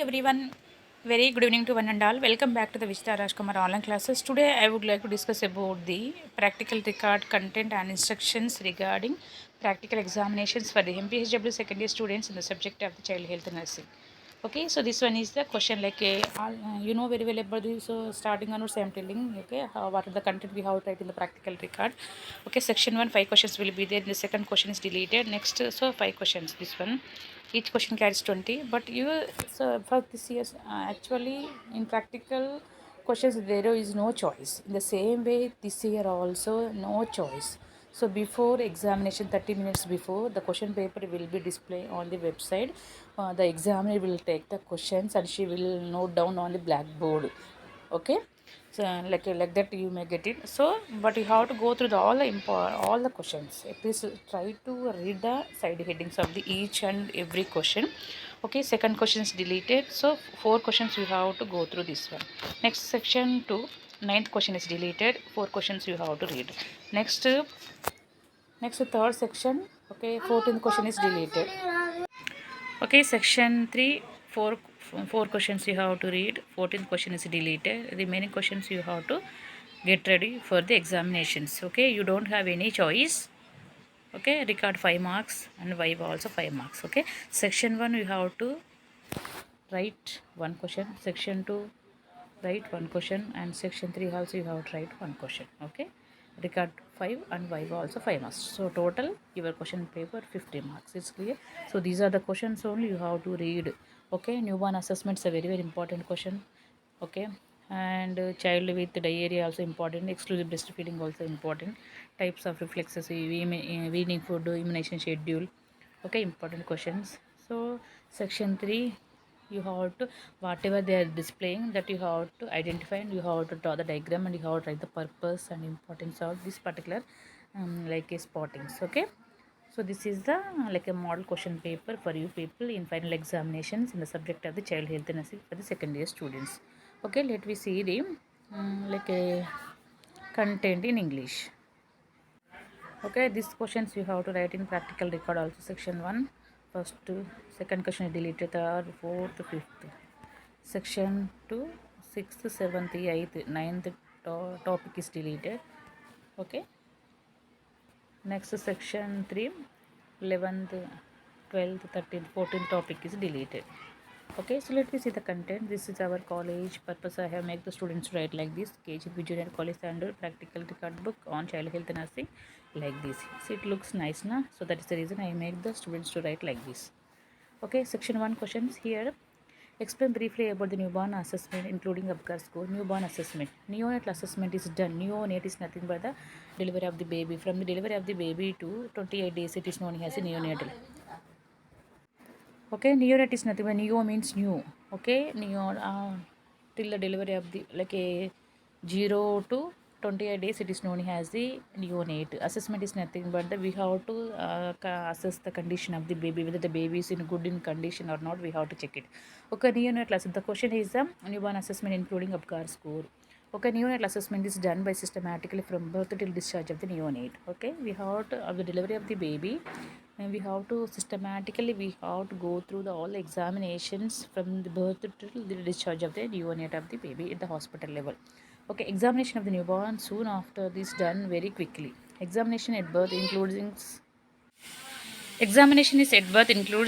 everyone, very good evening to one and all. Welcome back to the Vishta Rajkumar online classes. Today I would like to discuss about the practical record content and instructions regarding practical examinations for the MPHW second year students in the subject of the child health nursing. Okay, so this one is the question like you know very well about this. So starting onwards I am telling, okay, what are the content we have to write in the practical record. Okay, section 1 5 questions will be there. The second question is deleted. Next, so 5 questions this one, each question carries 20. But you, so for this year, actually in practical questions there is no choice. In the same way this year also no choice. So before examination, 30 minutes before, the question paper will be displayed on the website. The examiner will take the questions and she will note down on the blackboard. Okay, so like that you may get it. So but you have to go through all the questions. Please try to read the side headings of the each and every question. Okay, second question is deleted. So 4 questions you have to go through this one. Next section 2, ninth question is deleted. 4 questions you have to read. Next third section, okay, 14th question is deleted. Okay, section 3, 4 4 questions you have to read. 14th question is deleted. Remaining questions you have to get ready for the examinations. Okay, you don't have any choice. Okay, record 5 marks and viva also 5 marks. Okay, section 1 you have to write one question, section 2 write one question, and section 3 also you have to write one question. Okay, record 5 and viva also 5 marks. So total your question paper 50 marks. It's clear. So these are the questions only you have to read. Okay, newborn assessments a very important question. Okay, and child with diarrhea also important, exclusive breastfeeding also important, types of reflexes, weaning food, immunization schedule. Okay, important questions. So section 3 you have to, whatever they are displaying, that you have to identify and you have to draw the diagram and you have to write the purpose and importance of this particular like a spottings. Okay, so this is the like a model question paper for you people in final examinations in the subject of the child health nursing for the second year students. Okay, let me see the like a content in English. Okay, these questions you have to write in practical record also. Section 1, first two, second question is deleted, third, fourth, fifth. Section 2, sixth, seventh, eighth, ninth topic is deleted. Okay, next section 3, 11th, 12th, 13th, 14th topic is deleted. Okay, so let me see the content. This is our college purpose. I have made the students write like this: KGP Junior College Standard Practical Record Book on Child Health Nursing, like this. So it looks nice, na? So that is the reason I make the students to write like this. Okay, section 1 questions here. Explain briefly about the newborn assessment, including Abgar score. Newborn assessment. Neonatal assessment is done. Neonate is nothing but the delivery of the baby. From the delivery of the baby to 28 days, it is known as a neonatal. Okay, neonate is nothing but neo means new. Okay, neo till the delivery of the like a 0 to 28 days, it is known as the neonate. Assessment is nothing but the we have to assess the condition of the baby, whether the baby is in good in condition or not. We have to check it. Okay, neonatal assessment. The question is the newborn assessment including Apgar score. Okay, neonatal assessment is done by systematically from birth till discharge of the neonate. Okay, we have to of the delivery of the baby, and we have to systematically we have to go through the all examinations from the birth till the discharge of the neonate of the baby at the hospital level. Okay, examination of the newborn soon after this done very quickly. Examination at birth includes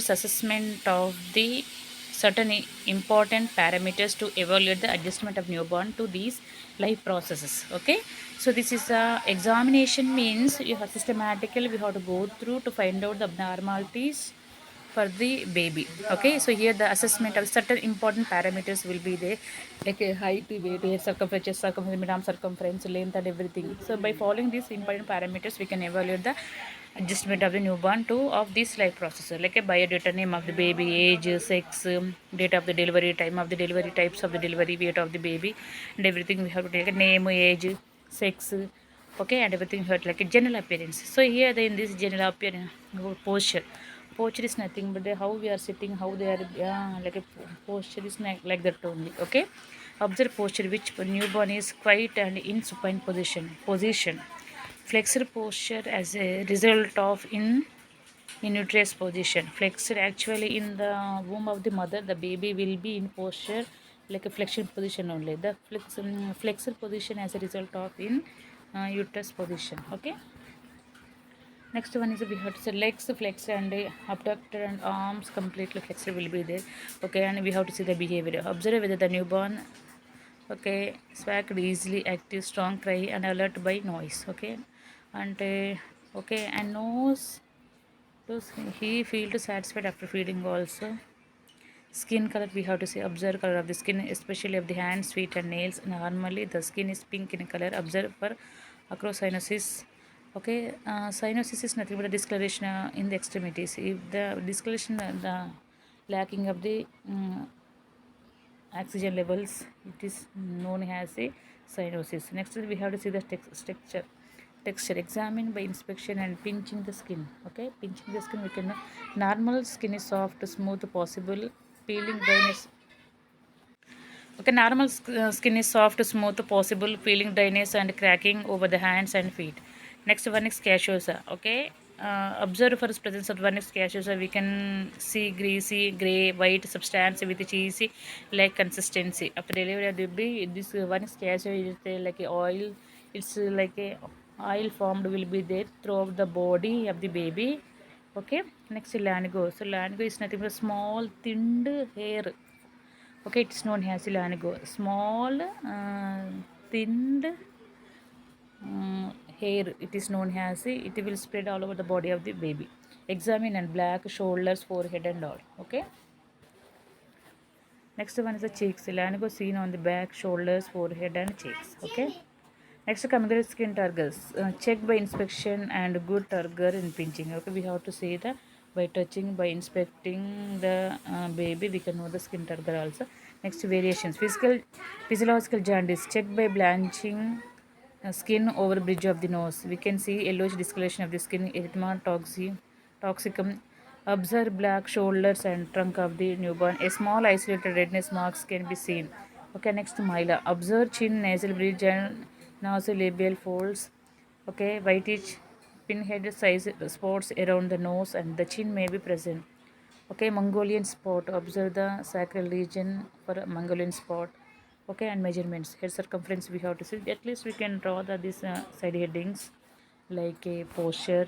assessment of the certain important parameters to evaluate the adjustment of newborn to these life processes. Okay, so this is examination means you have systematically we have to go through to find out the abnormalities for the baby. Okay, so here the assessment of certain important parameters will be there, like height, weight, hair circumference, midarm circumference, length, and everything. So by following these important parameters, we can evaluate the adjustment of the newborn to of this life process, like a biodata, name of the baby, age, sex, date of the delivery, time of the delivery, types of the delivery, weight of the baby, and everything. We have to take a name, age, sex. Okay, and everything we have to like a general appearance. So here in this general appearance, posture is nothing but how we are sitting, how they are, like a posture is like that only. Okay, observe posture which newborn is quiet and in supine position. Flexed posture as a result of in in uterus position. Flexed actually in the womb of the mother, the baby will be in posture like a flexion position only. The flexed position as a result of in uterus position. Okay. Next one is we have to say legs flexed and abductor and arms completely flexed will be there. Okay, and we have to see the behavior. Observe whether the newborn, okay, swagged easily, active, strong cry and alert by noise. Okay, and okay, and nose. So he feel satisfied after feeding also. Skin color we have to say observe color of the skin, especially of the hands, feet and nails. Normally the skin is pink in color. Observe for acrocyanosis. Okay, cyanosis is nothing but a discoloration in the extremities. If the discoloration, the lacking of the oxygen levels, it is known as a cyanosis. Next we have to see the texture examined by inspection and pinching the skin. Okay, pinching the skin we can know normal skin is soft smooth possible peeling dryness. Okay, normal skin is soft smooth possible peeling dryness and cracking over the hands and feet. Next one is cassiosa. Okay, observe for the presence of one is cassiosa. We can see greasy gray white substance with cheesy like consistency after delivery of the baby. This one is cassiosa is like a oil. It's like a oil formed will be there throughout the body of the baby. Okay, next lanigo. So lanigo is nothing but small thinned hair. Okay, it's known as lanigo. Small, thinned hair. It is known as it will spread all over the body of the baby. Examine and black shoulders, forehead, and all. Okay. Next one is the cheeks. Lanigo seen on the back, shoulders, forehead, and cheeks. Okay. Next coming to skin turgors. Check by inspection and good turgor in pinching. Okay, we have to say that by touching, by inspecting the baby, we can know the skin turgor also. Next variations. Physiological jaundice. Check by blanching skin over bridge of the nose. We can see yellowish discoloration of the skin, erythema toxicum. Observe black shoulders and trunk of the newborn. A small isolated redness marks can be seen. Okay, next myla. Observe chin, nasal bridge and nasolabial folds. Okay, whitish pinhead size spots around the nose and the chin may be present. Okay, Mongolian spot. Observe the sacral region for a Mongolian spot. Okay, and measurements. Head circumference we have to see. At least we can draw these side headings like a posture.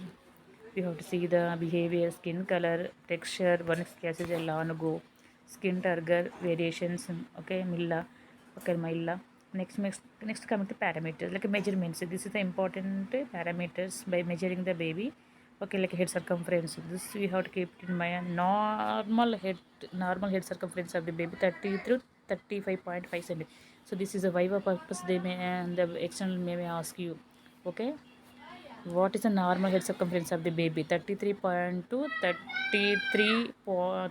We have to see the behavior, skin color, texture, one cases a lanago, skin turgor, variations. Okay, milla. Okay, milla. Next coming to parameters like measurements. This is the important parameters by measuring the baby. Okay, like head circumference. This we have to keep in mind. Normal head circumference of the baby 30 through 35.5 centimeters. So this is a viva purpose. They may and the external may ask you. Okay, what is the normal head circumference of the baby? 33.2,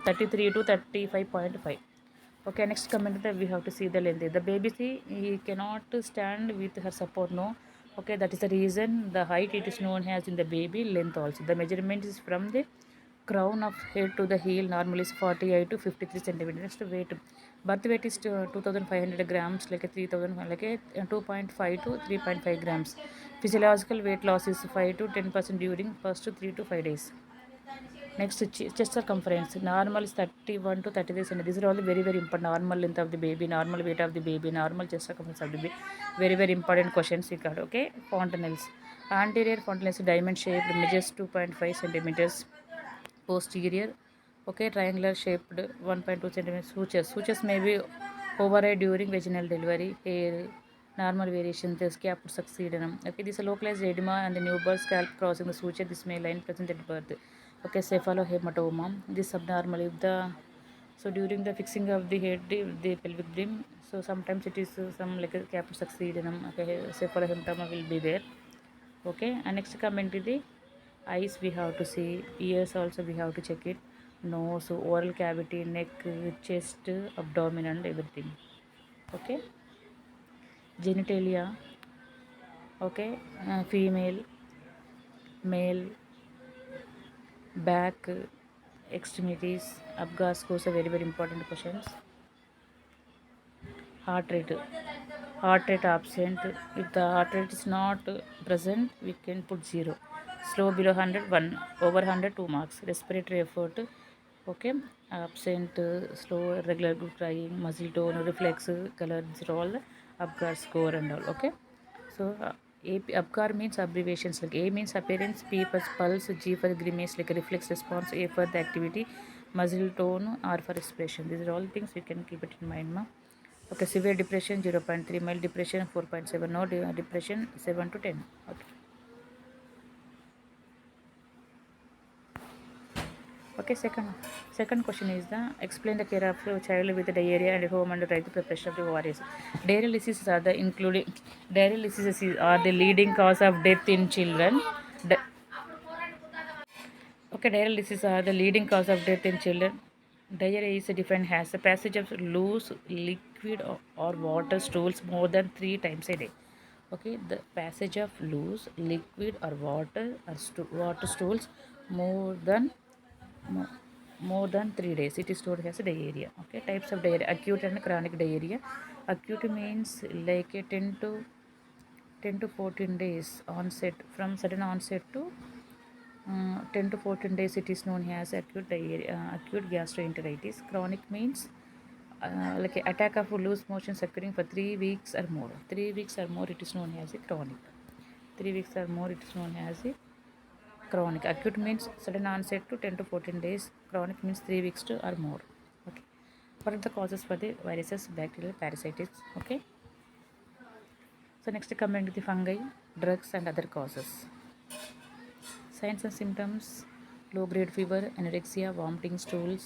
33 to 35.5. Okay, next comment that we have to see the length. The baby see he cannot stand with her support. No. Okay, that is the reason the height it is known as in the baby length also. The measurement is from the crown of head to the heel normally is 48 to 53 centimeters. Next weight. Birth weight is 2500 grams like a 3000 like a 2.5 to 3.5 grams. Physiological weight loss is 5 to 10% during first 3 to 5 days. Next, chest circumference. Normal is 31 to 33 centimeters. These are all very, very important. Normal length of the baby, normal weight of the baby, normal chest circumference of the baby. Very, very important questions we got. Okay. Fontanelles. Anterior fontanelles diamond shaped, measures 2.5 centimeters. Posterior, okay, triangular shaped 1.2 centimeters. Sutures may be override during vaginal delivery. Hair, normal variation, the scalp would succeed. Okay, this is a localized edema and the newborn scalp crossing the suture. This may line present at birth. Okay, cephalohematoma. This abnormal if the so during the fixing of the head, the pelvic brim. So sometimes it is some like a cap would succeed. Okay, cephalohematoma will be there. Okay, and next comment is the eyes we have to see, ears also we have to check it, nose, oral cavity, neck, chest, abdomen and everything. Okay, genitalia. Okay, female, male, back, extremities, abgas goes a very very important questions. Heart rate absent. If the heart rate is not present we can put 0. slow below 100 1, over 100 2 marks. Respiratory effort, okay, absent, slow, irregular good crying, muscle tone, reflex, color, these are all Apgar score and all. Okay, so Apgar means abbreviations like A means appearance, P for pulse, G for grimace like reflex response, A for the activity, muscle tone, R for expression. These are all things you can keep it in mind, ma. Okay, severe depression 0.3, mild depression 4.7, no depression 7 to 10. Okay. Okay, second question is the explain the care of a child with diarrhea and home and right preparation of the ORS. Diarrheal diseases are the including diarrheal diseases are the leading cause of death in children. Di- okay, diarrheal diseases are the leading cause of death in children. Diarrhea is defined as the passage of loose liquid or water stools more than 3 times a day. Okay, the passage of loose liquid or water or water stools more than more, more than 3 days. It is stored as diarrhea. Okay, types of diarrhea: acute and chronic diarrhea. Acute means like a 10 to 14 days onset, from sudden onset to 10 to 14 days. It is known as acute diarrhea, acute gastroenteritis. Chronic means like an attack of loose motions occurring for 3 weeks or more. 3 weeks or more, it is known as a chronic. 3 weeks or more, it is known as a chronic. Acute means sudden onset to 10 to 14 days. Chronic means 3 weeks to or more. Okay. What are the causes for the viruses, bacterial, parasites? Okay. So next coming to the fungi, drugs and other causes. Signs and symptoms: low grade fever, anorexia, vomiting, stools.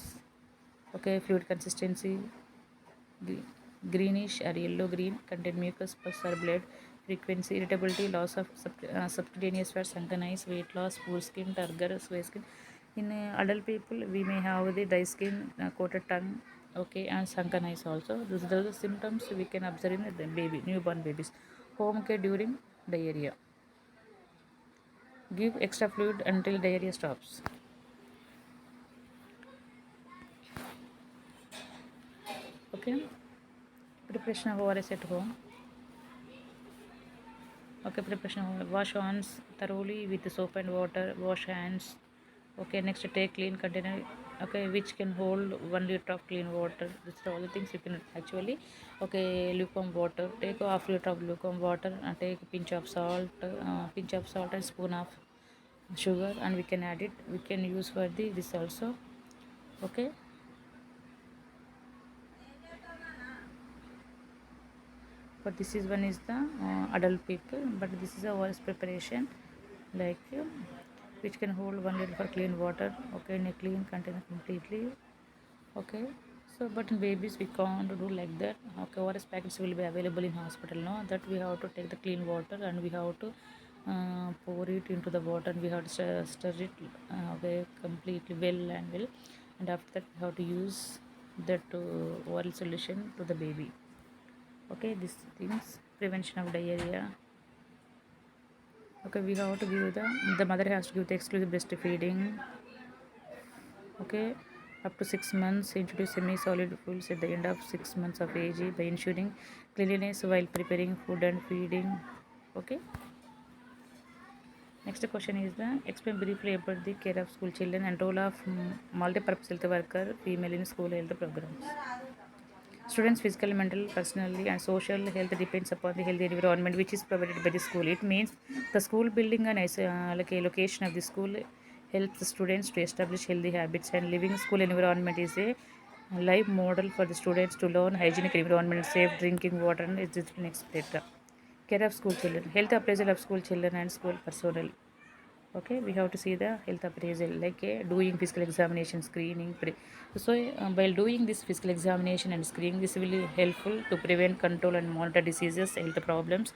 Okay, fluid consistency, greenish or yellow green, contain mucus, pus or blood. Frequency: irritability, loss of subcutaneous fat, sunken eyes, weight loss, poor skin, turgor, sway skin. In adult people, we may have the dry skin, coated tongue, okay, and sunken eyes also. These are the symptoms we can observe in the newborn babies. Home care during diarrhea: give extra fluid until diarrhea stops. Okay, preparation of ORS at home. Okay, preparation of wash hands thoroughly with soap and water. Wash hands. Okay, next take clean container, okay, which can hold 1 liter of clean water. These are all the things you can actually. Okay, lukewarm water, take a half liter of lukewarm water and take a pinch of salt and spoon of sugar, and we can add it, we can use for the this also. Okay, but this is one is the adult people, but this is a worse preparation like which can hold 1 liter for clean water, okay, in a clean container completely. Okay, so but in babies we can't do like that. Okay, ORS packets will be available in hospital, no, that we have to take the clean water and we have to pour it into the water, and we have to stir it okay, completely well and well, and after that we have to use that oral solution to the baby. Okay, these things, prevention of diarrhea. Okay, we have to give the mother has to give the exclusive breastfeeding. Okay, up to 6 months. Introduce semi-solid foods at the end of 6 months of age by ensuring cleanliness while preparing food and feeding. Okay, next question is the explain briefly about the care of school children and role of multi-purpose health worker female in school health programs. Students' physical, mental, personally, and social health depends upon the healthy environment which is provided by the school. It means the school building and like a location of the school helps the students to establish healthy habits, and living school environment is a live model for the students to learn hygienic environment, safe drinking water, and etc. Care of school children, health appraisal of school children and school personnel. Okay, we have to see the health appraisal like doing physical examination, screening, so while doing this physical examination and screening, this will be helpful to prevent, control and monitor diseases, health problems.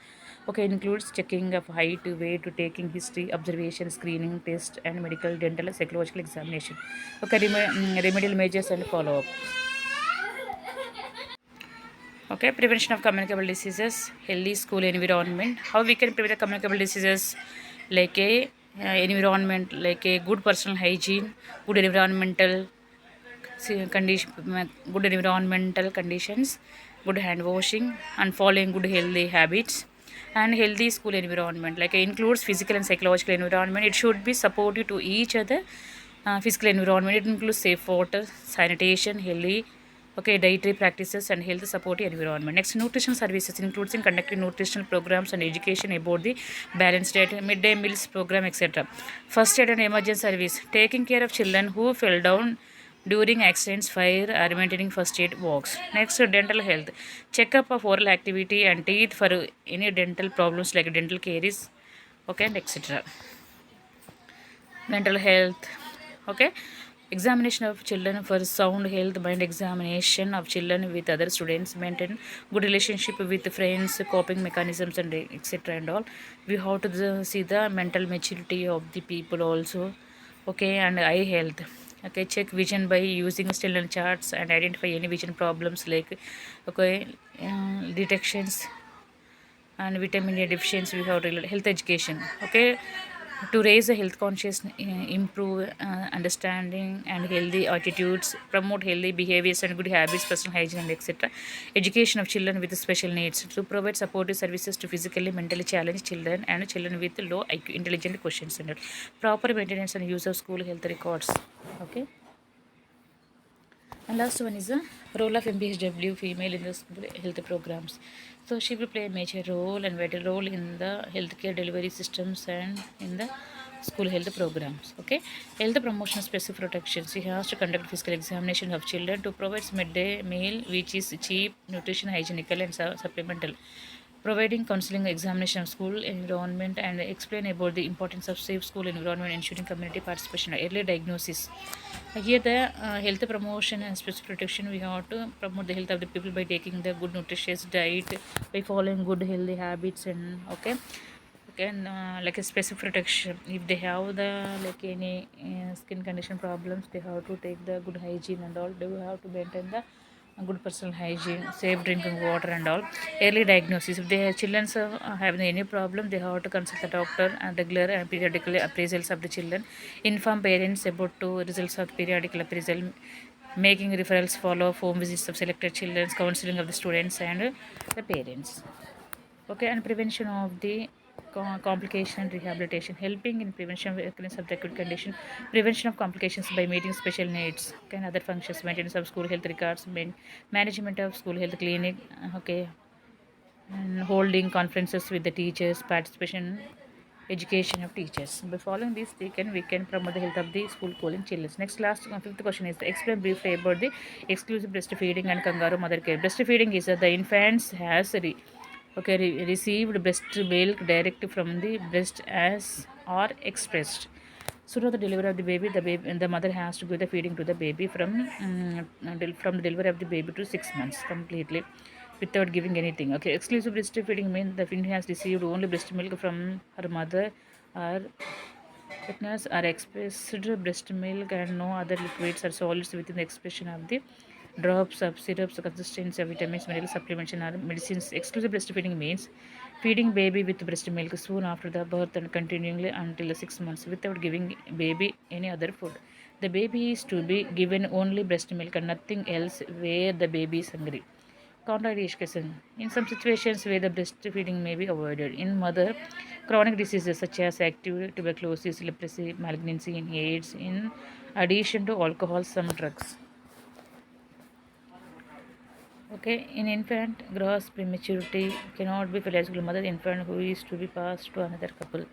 Okay, includes checking of height, weight, taking history, observation, screening test, and medical, dental, psychological examination. Okay, remedial measures and follow up. Okay, prevention of communicable diseases, healthy school environment. How we can prevent the communicable diseases? Like a environment, like a good personal hygiene, good environmental condition, good environmental conditions, good hand washing, and following good healthy habits. And healthy school environment like includes physical and psychological environment. It should be supportive to each other. Physical environment, it includes safe water, sanitation, healthy, okay, dietary practices and health supportive environment. Next, nutrition services includes in conducting nutritional programs and education about the balanced diet, midday meals program, etc. First aid and emergency service, taking care of children who fell down during accidents, fire, or maintaining first aid walks. Next, dental health, checkup of oral activity and teeth for any dental problems like dental caries, okay, and etc. Mental health, okay, examination of children for sound health, mind examination of children with other students, maintain good relationship with friends, coping mechanisms and etc. and all. We have to see the mental maturity of the people also, okay. And eye health, okay, check vision by using still charts and identify any vision problems like, okay, detections and vitamin A deficiency. We have health education, okay, to raise a health conscious, improve understanding and healthy attitudes, promote healthy behaviors and good habits, personal hygiene and etc. Education of children with special needs, to provide supportive services to physically mentally challenged children and children with low IQ intelligent questions and all. Proper maintenance and use of school health records, okay. And last one is the role of MPHW female in the school health programs. So she will play a major role and vital role in the healthcare delivery systems and in the school health programs. Okay, health promotion specific protection. She has to conduct physical examination of children to provide midday meal, which is cheap, nutrition, hygienical, and supplemental. Providing counseling, examination of school environment, and explain about the importance of safe school environment, ensuring community participation, early diagnosis. Here, the health promotion and special protection, we have to promote the health of the people by taking the good nutritious diet, by following good healthy habits, and okay, okay, and like a specific protection. If they have the like any skin condition problems, they have to take the good hygiene and all. They will have to maintain the good personal hygiene, safe drinking water and all. Early diagnosis. If their children have any problem, they have to consult the doctor and regular and periodical appraisals of the children. Inform parents about two results of periodical appraisal, making referrals, follow home visits of selected children, counseling of the students and the parents. Okay, and prevention of the complication and rehabilitation, helping in prevention of occurrence of the acute condition, prevention of complications by meeting special needs, okay, and other functions, maintenance of school health records, management of school health clinic, okay, and holding conferences with the teachers, participation, education of teachers. By following these, we can promote the health of the school calling children. Next, last fifth question is to explain briefly about the exclusive breastfeeding and kangaroo mother care. Breastfeeding is that the infants has received breast milk direct from the breast as or expressed. Soon after the delivery of the baby, the mother has to give the feeding to the baby from the delivery of the baby to 6 months completely without giving anything. Okay, exclusive breastfeeding means the infant has received only breast milk from her mother or witness are expressed breast milk and no other liquids or solids within the expression of the drops of syrups, consistency of vitamins, mineral supplements, and medicines. Exclusive breastfeeding means feeding baby with breast milk soon after the birth and continually until 6 months without giving baby any other food. The baby is to be given only breast milk and nothing else where the baby is hungry. Contraindication. In some situations where the breastfeeding may be avoided. In mother, chronic diseases such as active tuberculosis, leprosy, malignancy, and AIDS, in addition to alcohol, some drugs. Okay, in infant, gross prematurity cannot be biological mother infant who is to be passed to another couple.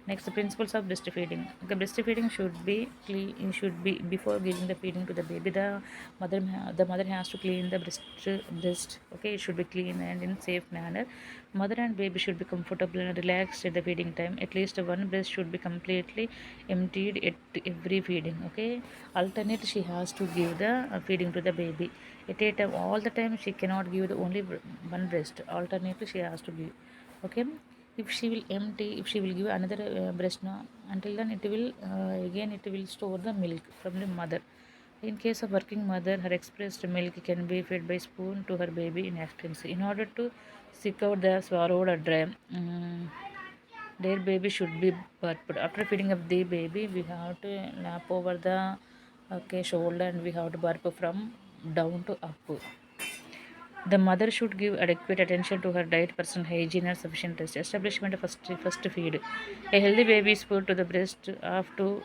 Next, the principles of breastfeeding. The breastfeeding should be clean. Should be before giving the feeding to the baby. The mother has to clean the breast. Okay, it should be clean and in safe manner. Mother and baby should be comfortable and relaxed at the feeding time. At least one breast should be completely emptied at every feeding. Okay, alternate she has to give the feeding to the baby at a time. All the time she cannot give the only one breast. Alternately she has to give. Okay, if she will empty, if she will give another breast now, until then it will again it will store the milk from the mother. In case of working mother, her expressed milk can be fed by spoon to her baby in abstinence. In order to seek out the swallowed or dry, their baby should be burped. After feeding of the baby, we have to lap over the, okay, shoulder and we have to burp from down to up. The mother should give adequate attention to her diet, personal hygiene, and sufficient rest. Establishment of first feed. A healthy baby is put to the breast after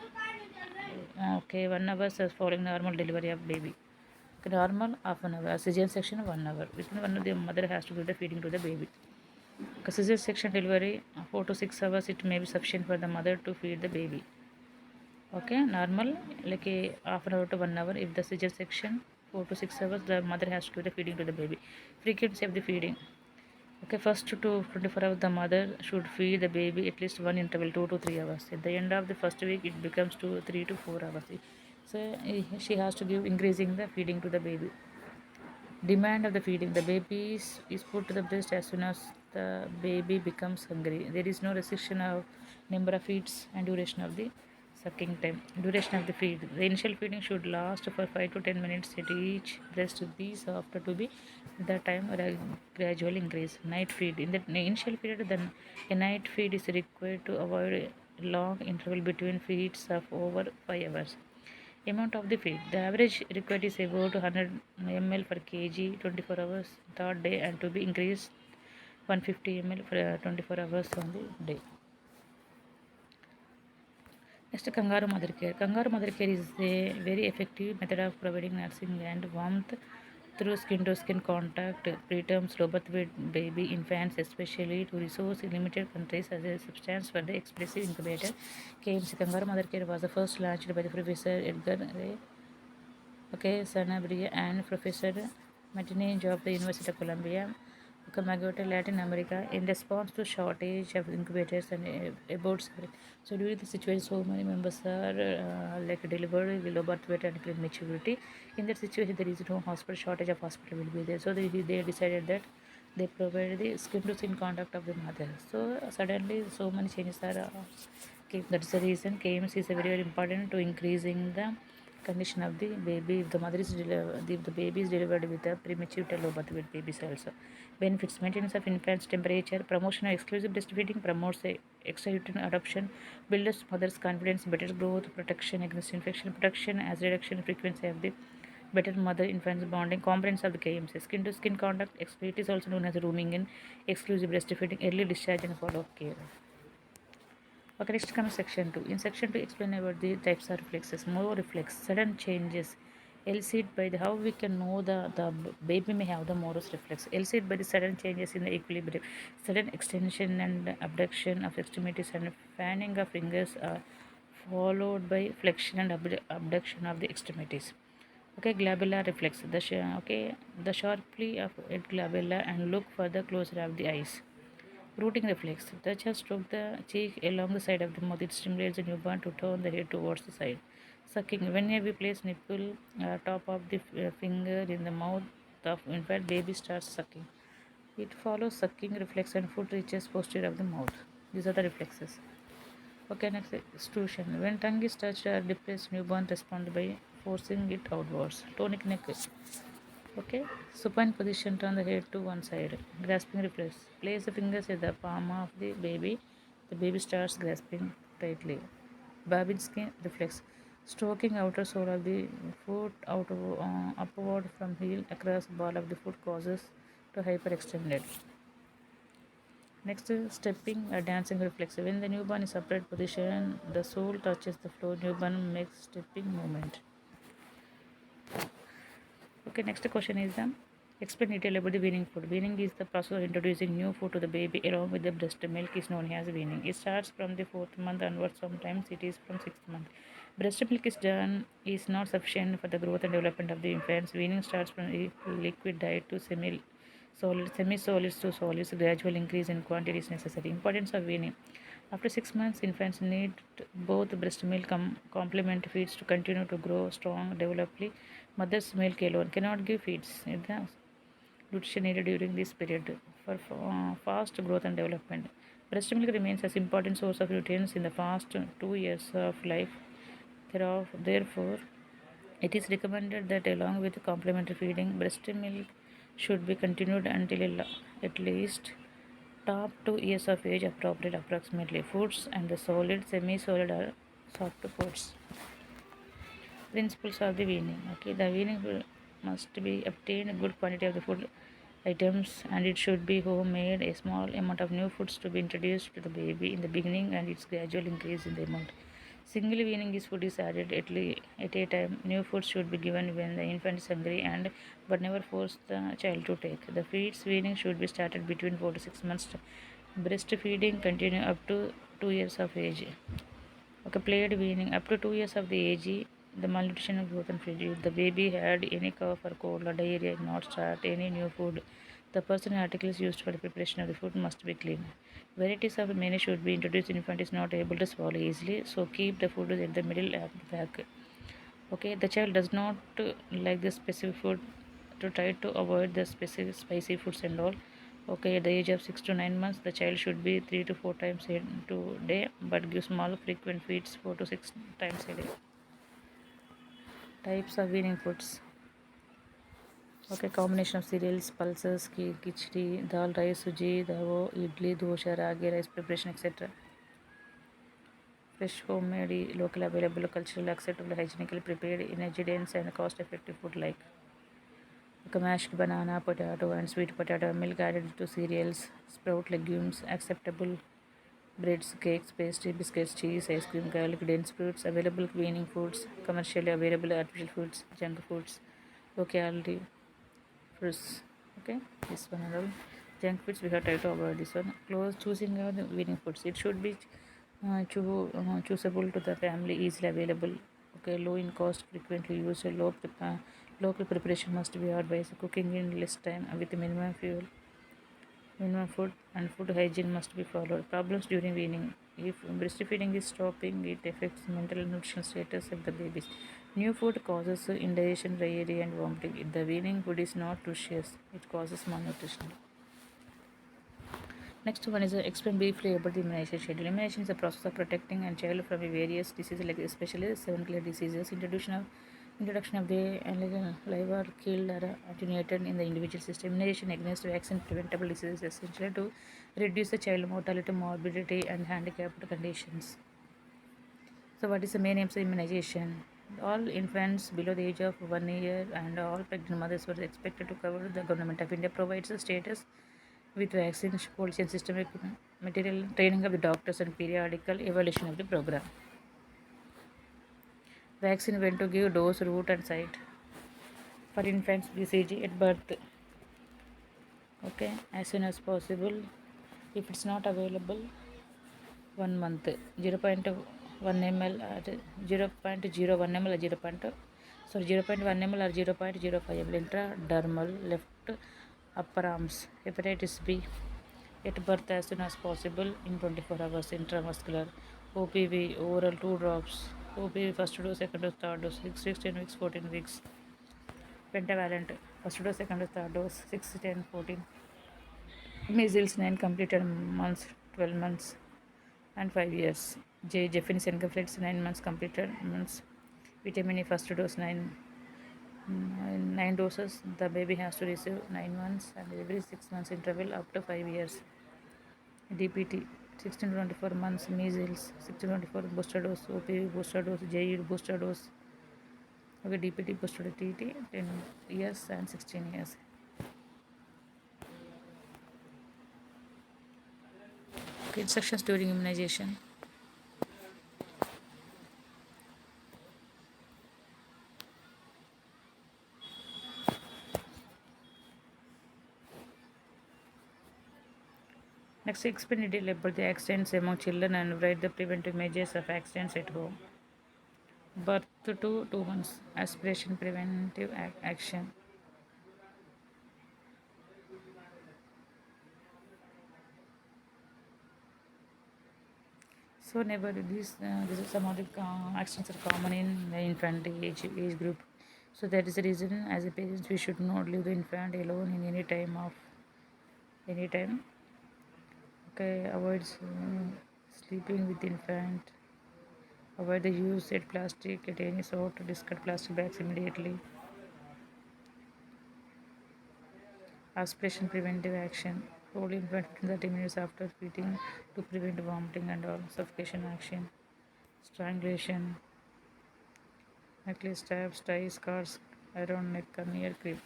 1 hour following normal delivery of baby. Okay, normal half an hour. Cesarean section 1 hour. Within 1 hour, the mother has to give the feeding to the baby. Okay, cesarean section delivery 4 to 6 hours. It may be sufficient for the mother to feed the baby. Okay, normal like a half an hour to 1 hour. If the cesarean section 4 to 6 hours, the mother has to give the feeding to the baby. Frequency of the feeding. Okay, first to 24 hours, the mother should feed the baby at least one interval 2 to 3 hours. At the end of the first week, it becomes to 3 to 4 hours. So she has to give increasing the feeding to the baby. Demand of the feeding. The baby is put to the breast as soon as the baby becomes hungry. There is no restriction of number of feeds and duration of the sucking time. Duration of the feed. The initial feeding should last for 5 to 10 minutes at each breast. These after to be the time gradually increase. Night feed. In the initial period, then a night feed is required to avoid a long interval between feeds of over 5 hours. Amount of the feed. The average required is about 100 ml per kg 24 hours third day and to be increased 150 ml for 24 hours on the day. Next, kangaroo mother care. Kangaroo mother care is a very effective method of providing nursing and warmth through skin-to-skin contact. Preterm slow birth with baby infants, especially to resource in limited countries, as a substance for the expressive incubator. KMC Kangaroo mother care was the first launched by the Professor Edgar Ray Sanabria and Professor Martini of the University of Columbia, Magote, Latin America, in response to shortage of incubators and aborts. So during the situation, so many members are like delivered below birth weight and prematurity. In that situation, there is no hospital shortage of hospital will be there. So they decided that they provide the skin to skin contact of the mother. So suddenly, so many changes are. Came. That's the reason KMC is very important to increasing the condition of the baby if the mother is if the baby is delivered with a premature low birth weight babies also. Benefits: maintenance of infant's temperature, promotion of exclusive breastfeeding, promotes extrauterine adoption, builds mother's confidence, better growth, protection against infection, protection as reduction frequency of the better mother infant bonding, components of the KMC, skin to skin contact. It is also known as rooming in, exclusive breastfeeding, early discharge and follow up care. Okay, next comes section 2. In section 2, explain about the types of reflexes. More reflex, sudden changes. Elicit by the how we can know the baby may have the morose reflex. Elicit by the sudden changes in the equilibrium, sudden extension and abduction of extremities and fanning of fingers are followed by flexion and abduction of the extremities. Okay, glabellar reflex. The sharply of it glabella and look for the closure of the eyes. Rooting reflex. The child stroke the cheek along the side of the mouth. It stimulates the newborn to turn the head towards the side. Sucking. Whenever we place nipple top of the finger in the mouth of infant, baby starts sucking. It follows sucking reflex and foot reaches posterior of the mouth. These are the reflexes. Okay, next extrusion. When tongue is touched or depressed, newborn responds by forcing it outwards. Tonic neck. Okay, supine position, turn the head to one side. Grasping reflex. Place the fingers at the palm of the baby. The baby starts grasping tightly. Babinski reflex. Stroking outer sole of the foot upward from heel across ball of the foot causes to hyperextended. Next, stepping or dancing reflex. When the newborn is upright position, the sole touches the floor. Newborn makes stepping movement. Okay, next question is explain detail about the weaning food. Weaning is the process of introducing new food to the baby along with the breast milk is known as weaning. It starts from the 4th month onwards. Sometimes it is from 6th month. Breast milk is not sufficient for the growth and development of the infants. Weaning starts from a liquid diet to semi-solids to solids. Gradual increase in quantity is necessary. Importance of weaning. After 6 months, infants need both breast milk complement feeds to continue to grow strong, developly. Mother's milk alone cannot give feeds. The nutrition needed during this period for fast growth and development. Breast milk remains as important source of nutrients in the first 2 years of life. Therefore, it is recommended that along with complementary feeding, breast milk should be continued until at least top 2 years of age appropriate approximately. Foods and the solid, semi-solid or soft foods. Principles of the weaning. Okay, the weaning must be obtained a good quantity of the food items, and it should be homemade. A small amount of new foods to be introduced to the baby in the beginning, and its gradual increase in the amount. Single weaning is food is added at a time. New foods should be given when the infant is hungry and but never force the child to take. The feeds weaning should be started between 4 to 6 months. Breastfeeding continue up to 2 years of age. Okay, played weaning up to 2 years of the age. The malnutrition of growth and feed. If the baby had any cough or cold or diarrhea, not start any new food. The person and articles used for the preparation of the food must be clean. Varieties of many should be introduced. Infant is not able to swallow easily, so keep the food at the middle of the pack. Okay, the child does not like the specific food, to try to avoid the specific spicy foods and all. Okay, at the age of 6 to 9 months, the child should be 3 to 4 times a day, but give small frequent feeds 4 to 6 times a day. Types of weaning foods. Okay, combination of cereals, pulses, khichdi, dal, rice, suji, davo, idli, dosha, ragi, rice preparation, etc. Fresh, homemade, local available, cultural, acceptable, hygienically prepared, energy dense and cost effective food like mashed banana, potato, and sweet potato, milk added to cereals, sprout legumes, acceptable breads, cakes, pastry, biscuits, cheese, ice cream, garlic, dense fruits, available weaning foods, commercially available artificial foods, junk foods, locality fruits. Okay, this one and all. Junk foods we have tried to avoid this one. Close choosing the weaning foods. It should be choosable to the family, easily available. Okay, low in cost, frequently used, local preparation must be advised. Cooking in less time with minimum fuel, minimum food, and food hygiene must be followed. Problems during weaning. If breastfeeding is stopping, it affects mental and nutritional status of the babies. New food causes indigestion, diarrhea, and vomiting. If the weaning food is not nutritious, it causes malnutrition. Next one is explain briefly about the immunization schedule. Immunization is the process of protecting a child from various diseases, like especially seven clear diseases. Introduction of the live or killed or attenuated in the individual system. Immunization against vaccine preventable diseases is essential to reduce the child mortality, morbidity, and handicapped conditions. So, what is the main aims of immunization? All infants below the age of 1 year and all pregnant mothers were expected to cover. The government of India provides a status with vaccine policy and systemic material training of the doctors and periodical evaluation of the program. Vaccine when to give dose, route, and site for infants BCG at birth. Okay, as soon as possible. If it's not available, 1 month. 0.1 ml or 0.01 ml or 0.1 ml or 0.05 ml intradermal left upper arms. Hepatitis B at birth as soon as possible in 24 hours. Intramuscular OPV oral 2 drops. OPV first dose, second dose, third dose 16 weeks, 14 weeks. Pentavalent first dose, second dose, third dose 6, 10, 14. Measles 9 completed months, 12 months and 5 years. Japanese encephalitis 9 months completed months. Vitamin E first dose 9 doses. The baby has to receive 9 months and every 6 months interval up to 5 years. DPT 16 to 24 months. Measles 16 to 24 booster dose. OPV booster dose. JE booster dose. Okay, DPT booster TT 10 years and 16 years. Okay, instructions during immunization. Next, explain in detail about the accidents among children and write the preventive measures of accidents at home. Birth to 2 months. Aspiration preventive action. So never this is some of the accidents are common in the infant age group. So that is the reason as a parents we should not leave the infant alone in any time. Okay, avoid sleeping with infant. Avoid the use of plastic at any sort. Discard plastic bags immediately. Aspiration preventive action. Hold infant 30 minutes after feeding to prevent vomiting and all. Suffocation action. Strangulation. Necklace tabs, ties, scars around neck or near grip.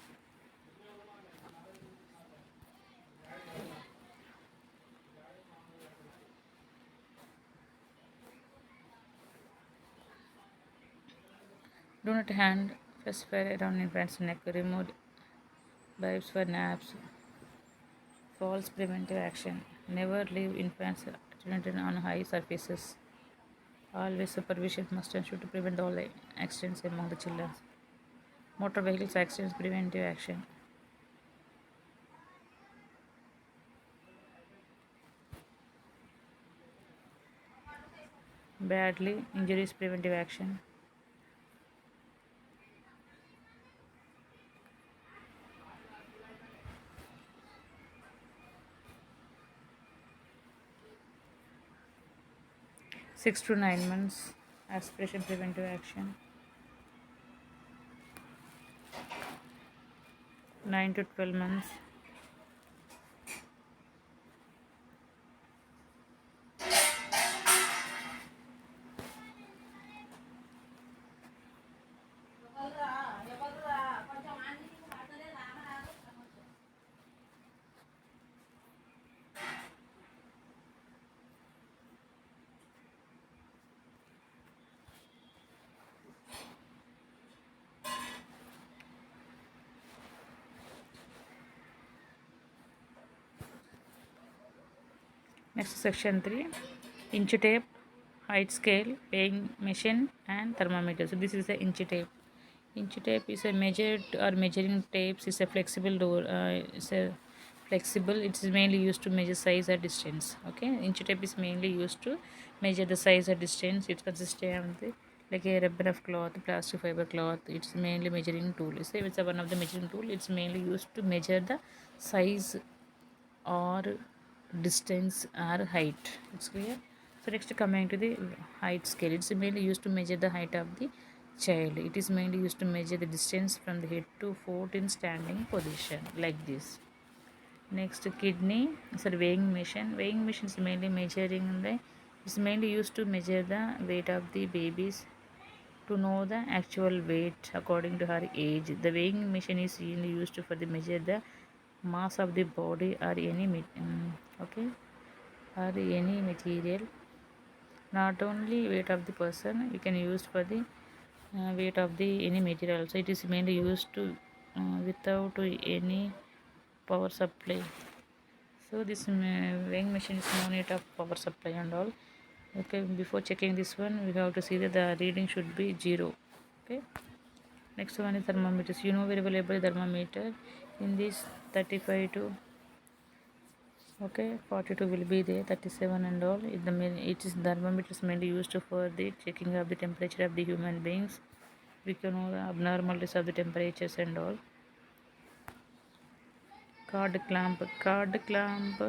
Do not hand pacifier around infant's neck. Remove bibs for naps. False preventive action. Never leave infants unattended on high surfaces. Always supervision must ensure to prevent all accidents among the children. Motor vehicles accidents preventive action. Badly injuries preventive action. 6 to 9 months aspiration preventive action. 9 to 12 months. Next section 3, inch tape, height scale, weighing machine and thermometer. So this is the inch tape. Inch tape is a measured or measuring tapes is a flexible door. It's a flexible. It is mainly used to measure size or distance. Okay, inch tape is mainly used to measure the size or distance. It consists of the like a rubber of cloth, plastic fiber cloth. It's mainly measuring tool. Say it's one of the measuring tool. It's mainly used to measure the size or distance or height. It's clear. So next coming to the height scale, it's mainly used to measure the height of the child. It is mainly used to measure the distance from the head to foot in standing position like this. Next kidney, so weighing machine. Weighing machine is mainly measuring the, is mainly used to measure the weight of the babies to know the actual weight according to her age. The weighing machine is used for the measure the mass of the body or any okay, or any material. Not only weight of the person, we can use for the weight of the any material. So it is mainly used to without any power supply. So this weighing machine is no need of power supply and all. Okay, before checking this one, we have to see that the reading should be 0. Okay. Next one is thermometers. You know very well about thermometer. In this 35 to 42 will be there, 37 and all. It is thermometer is mainly used for the checking of the temperature of the human beings. We can know the abnormalities of the temperatures and all. Cord clamp. Cord clamp.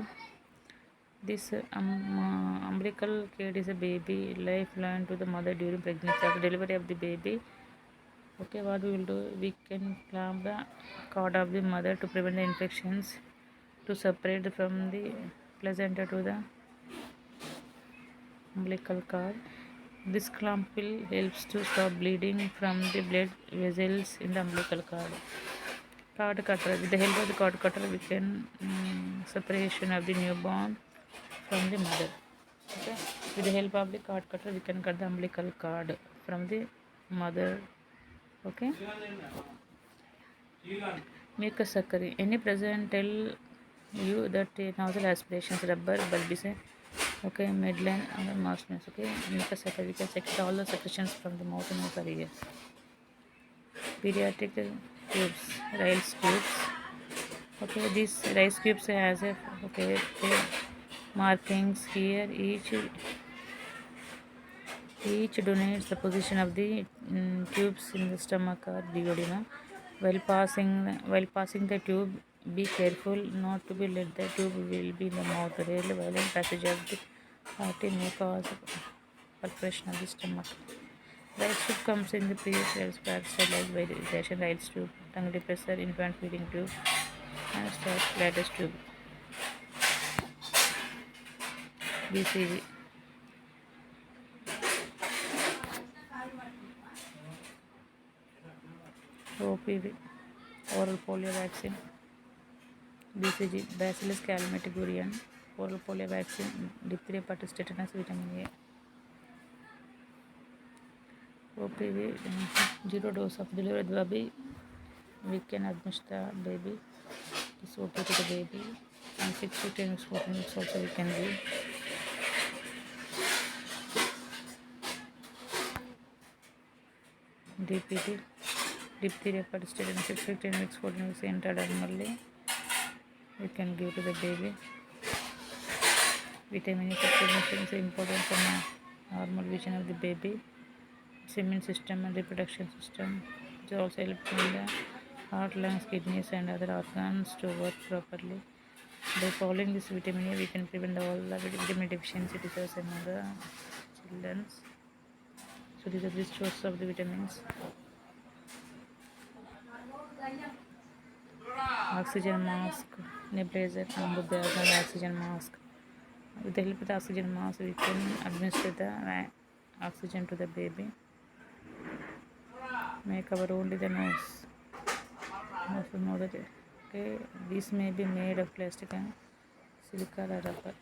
This umbilical cord is a baby lifeline to the mother during pregnancy. After delivery of the baby, okay, what we will do? We can clamp the cord of the mother to prevent the infections, to separate from the placenta to the umbilical cord. This clamp will helps to stop bleeding from the blood vessels in the umbilical cord. Cord cutter. With the help of the cord cutter, we can separation of the newborn from the mother. Okay. With the help of the cord cutter, we can cut the umbilical cord from the mother. Okay. Mucus succoring. Any present tell you that nozzle aspirations, rubber, bulb is a okay, midline and marksness. Okay, mucus succoring. We can check all the secretions from the mouth and mouth areas. Pediatric tubes, rice tubes. Okay, these rice cubes has a okay markings here. Each donates the position of the tubes in the stomach or duodenum. While passing the tube, be careful not to be let the tube will be in the mouth. Rarely violent passage of the party may cause perforation of the stomach. Rice tube comes in the previous sterilized by irrigation. Rice tube, tongue depressor, infant feeding tube, and lattice tube. BCG. OPV, oral polio vaccine. BCG, Bacillus calmette-guerin, oral polio vaccine, diphtheria, pertussis, tetanus, vitamin A. OPV, 0 dose of delivered baby. We can admit the baby. This OPV to the baby. And 6 to 10 weeks, 14 weeks also we can give. DPT, diphtheria participated in 6 to 10 weeks, 14 weeks intradermally. We can give to the baby. Vitamin E supplementation is important for normal vision of the baby. Its immune system and reproduction system. It also helps in the heart, lungs, kidneys and other organs to work properly. By following this vitamin E, we can prevent all the vitamin deficiency disorders among the children. So these are the sources of the vitamins. Oxygen mask, nebulizer, ambu bag and oxygen mask. With the help of the oxygen mask, we can administer the oxygen to the baby. May cover only the nose. Also know that okay, these may be made of plastic and silica or rubber.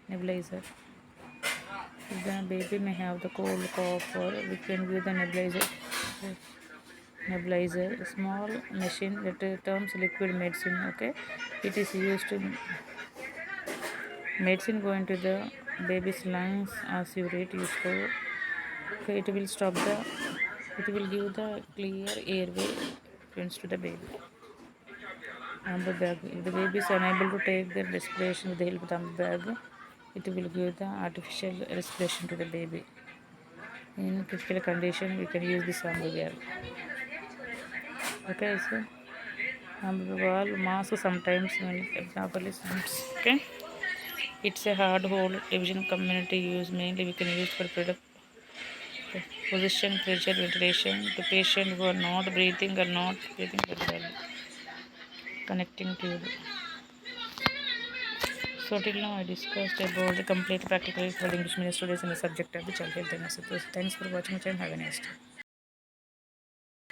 Nebulizer. If the baby may have the cold cough, or we can give the nebulizer. Nebulizer, a small machine that terms liquid medicine. Okay, it is used to medicine go into the baby's lungs as you rate useful. Okay, it will stop the. It will give the clear airway to the baby. Amber bag. If the baby is unable to take the respiration with the help of the amber bag, it will give the artificial respiration to the baby. In critical condition, we can use this amber bag. Okay, so amber bag mask sometimes when properly sounds. Okay, it's a hard hold division community use. Mainly, we can use for product position, pressure, ventilation to patients who are not breathing or not breathing very well. Connecting tube. So till now I discussed about the complete practical for English medium students in the subject of the child health and nursery. Thanks for watching and have a nice day.